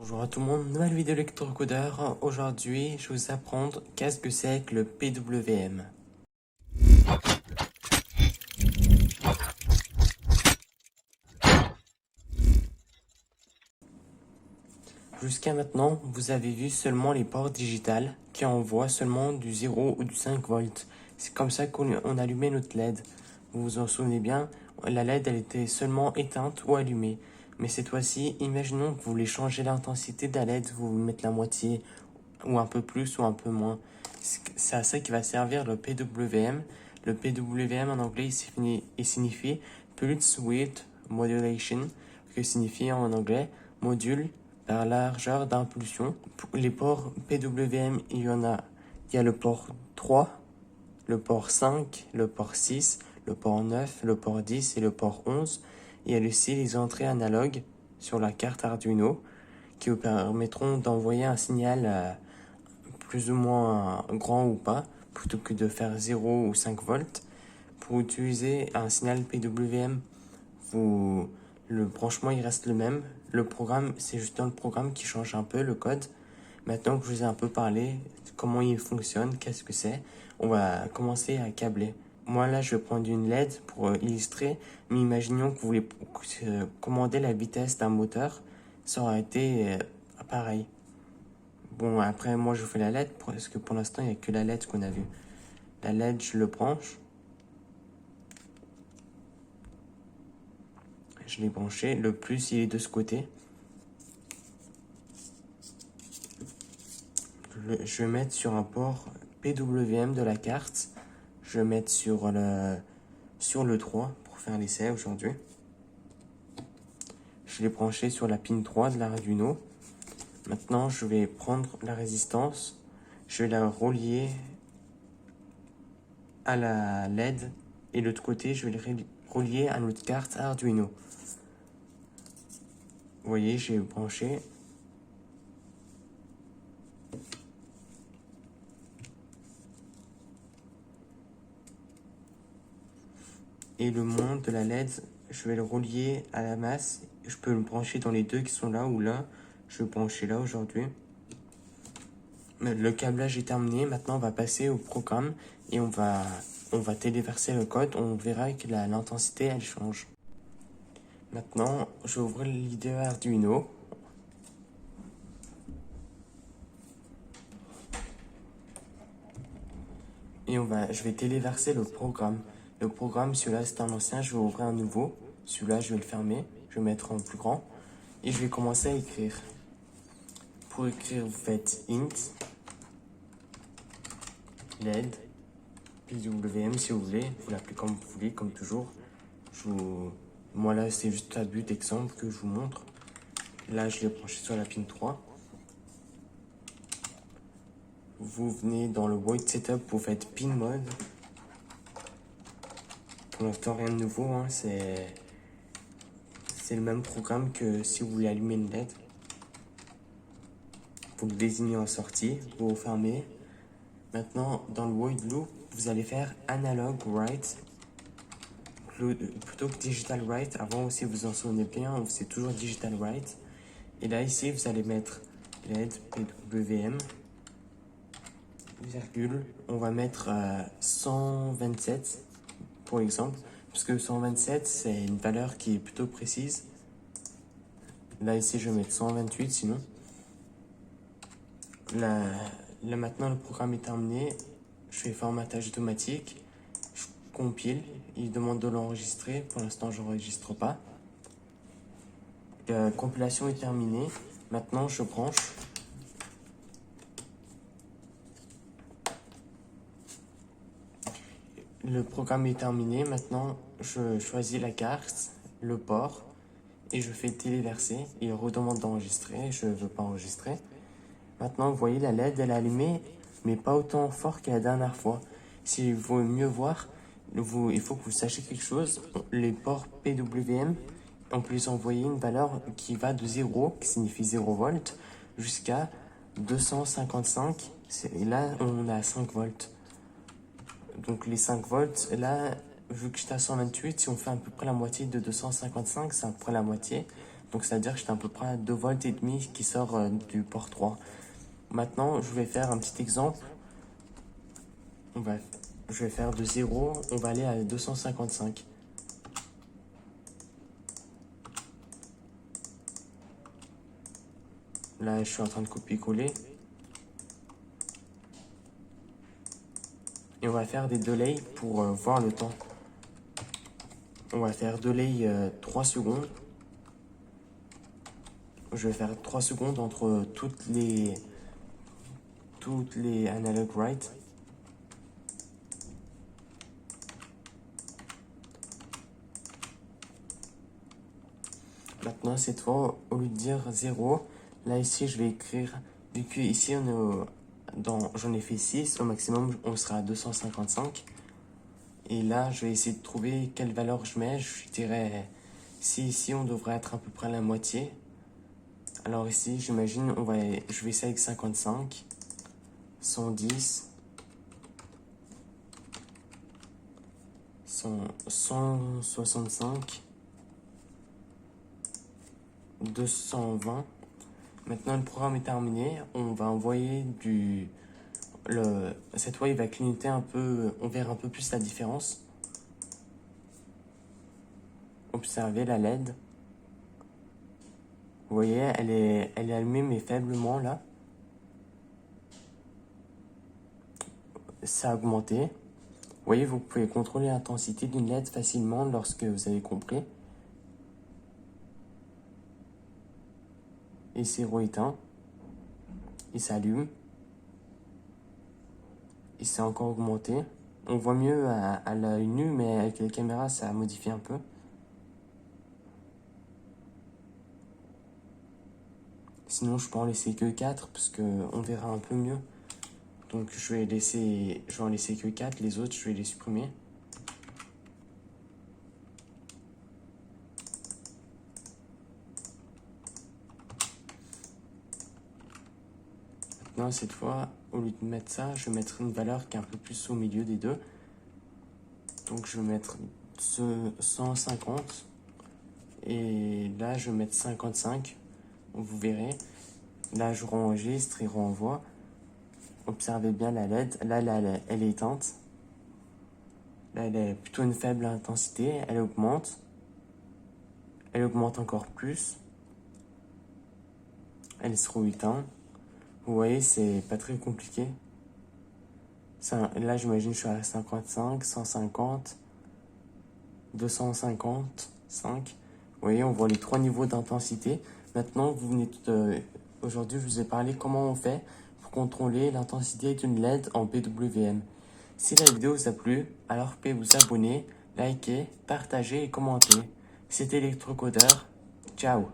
Bonjour à tout le monde, nouvelle vidéo électrocodeur. Aujourd'hui, je vais vous apprendre qu'est-ce que c'est que le PWM. Jusqu'à maintenant, vous avez vu seulement les ports digitales qui envoient seulement du 0 ou du 5 volts. C'est comme ça qu'on allumait notre LED. Vous vous en souvenez bien, la LED elle était seulement éteinte ou allumée. Mais cette fois-ci, imaginons que vous voulez changer l'intensité de la LED, vous mettez la moitié ou un peu plus ou un peu moins. C'est à ça qui va servir le PWM. Le PWM en anglais il signifie Pulse Width Modulation, que signifie en anglais module par largeur d'impulsion. Les ports PWM, il y a le port 3, le port 5, le port 6, le port 9, le port 10 et le port 11. Il y a aussi les entrées analogues sur la carte Arduino qui vous permettront d'envoyer un signal plus ou moins grand ou pas, plutôt que de faire 0 ou 5 volts. Pour utiliser un signal PWM, le branchement il reste le même. Le programme, c'est juste dans le programme qui change un peu le code. Maintenant que je vous ai un peu parlé de comment il fonctionne, qu'est-ce que c'est, on va commencer à câbler. Moi là, je vais prendre une LED pour illustrer, mais imaginons que vous voulez commander la vitesse d'un moteur, ça aurait été pareil. Bon, après, moi, je fais la LED parce que pour l'instant, il n'y a que la LED qu'on a vue. La LED, je le branche. Je l'ai branché. Le plus, il est de ce côté. Je vais mettre sur un port PWM de la carte. Je vais mettre sur le 3 pour faire l'essai aujourd'hui. Je l'ai branché sur la pin 3 de l'Arduino. Maintenant, je vais prendre la résistance. Je vais la relier à la LED. Et l'autre côté, je vais le relier à notre carte Arduino. Vous voyez, j'ai branché. Et le monde de la LED, je vais le relier à la masse. Je peux le brancher dans les deux qui sont là ou là. Je vais le brancher là aujourd'hui. Le câblage est terminé. Maintenant, on va passer au programme et on va téléverser le code. On verra que l'intensité, elle change. Maintenant, je vais ouvrir l'IDE Arduino. Et je vais téléverser le programme. Le programme, celui-là, c'est un ancien. Je vais ouvrir un nouveau. Celui-là, je vais le fermer. Je vais mettre en plus grand. Et je vais commencer à écrire. Pour écrire, vous faites int LED PWM si vous voulez. Vous l'appelez comme vous voulez, comme toujours. Moi là, c'est juste un but d'exemple que je vous montre. Là, je l'ai branché sur la pin 3. Vous venez dans le Void Setup, vous faites pin mode. Pour l'instant, rien de nouveau. Hein. C'est le même programme que si vous voulez allumer une LED. Vous le désignez en sortie, vous fermez. Maintenant, dans le Void Loop, vous allez faire Analog Write plutôt que Digital Write. Avant aussi, vous en souvenez bien, on faisait toujours Digital Write. Et là, ici, vous allez mettre LED PWM, virgule. On va mettre 127 pour exemple, parce que 127, c'est une valeur qui est plutôt précise. Là, ici, je vais mettre 128 sinon. Là, maintenant, le programme est terminé. Je fais formatage automatique. Je compile. Il demande de l'enregistrer. Pour l'instant, je n'enregistre pas. La compilation est terminée. Maintenant, je branche. Le programme est terminé. Maintenant, je choisis la carte, le port, et je fais téléverser. Il redemande d'enregistrer. Je ne veux pas enregistrer. Maintenant, vous voyez, la LED, elle est allumée, mais pas autant fort que la dernière fois. Si vous voulez mieux voir, il faut que vous sachiez quelque chose. Les ports PWM, on peut les envoyer une valeur qui va de 0, qui signifie 0 volts, jusqu'à 255. Et là, on a 5 volts. Donc les 5 volts, là, vu que j'étais à 128, si on fait à peu près la moitié de 255, c'est à peu près la moitié. Donc c'est-à-dire que j'étais à peu près à 2 volts et demi qui sort du port 3. Maintenant, je vais faire un petit exemple. Je vais faire de 0, on va aller à 255. Là, je suis en train de copier-coller. Et on va faire des delays pour voir le temps. On va faire delay 3 secondes. Je vais faire 3 secondes entre toutes les analog write. Maintenant, cette fois, au lieu de dire 0, là ici, je vais écrire, vu que ici, j'en ai fait 6, au maximum, on sera à 255. Et là, je vais essayer de trouver quelle valeur je mets. Je dirais, si ici, on devrait être à peu près à la moitié. Alors ici, j'imagine, je vais essayer avec 55, 110, 165, 220. Maintenant, le programme est terminé. On va envoyer cette fois, il va clignoter un peu. On verra un peu plus la différence. Observez la LED. Vous voyez, elle est allumée, mais faiblement, là. Ça a augmenté. Vous voyez, vous pouvez contrôler l'intensité d'une LED facilement lorsque vous avez compris. Et c'est éteint. Il s'allume. Il s'est encore augmenté. On voit mieux à l'œil nu, mais avec la caméra, ça a modifié un peu. Sinon, je peux en laisser que 4 parce qu'on verra un peu mieux. Donc, je vais en laisser que 4. Les autres, je vais les supprimer. Maintenant, cette fois, au lieu de mettre ça, je vais mettre une valeur qui est un peu plus au milieu des deux. Donc, je vais mettre 150. Et là, je vais mettre 55. Vous verrez. Là, je enregistre et renvoie. Observez bien la LED. Là, elle est éteinte. Là, elle est plutôt une faible intensité. Elle augmente. Elle augmente encore plus. Elle se éteinte. Vous voyez, c'est pas très compliqué. Là, j'imagine que je suis à 55, 150, 255. Vous voyez, on voit les 3 niveaux d'intensité. Maintenant, aujourd'hui, je vous ai parlé comment on fait pour contrôler l'intensité d'une LED en PWM. Si la vidéo vous a plu, alors vous pouvez vous abonner, liker, partager et commenter. C'était Electrocodeur. Ciao!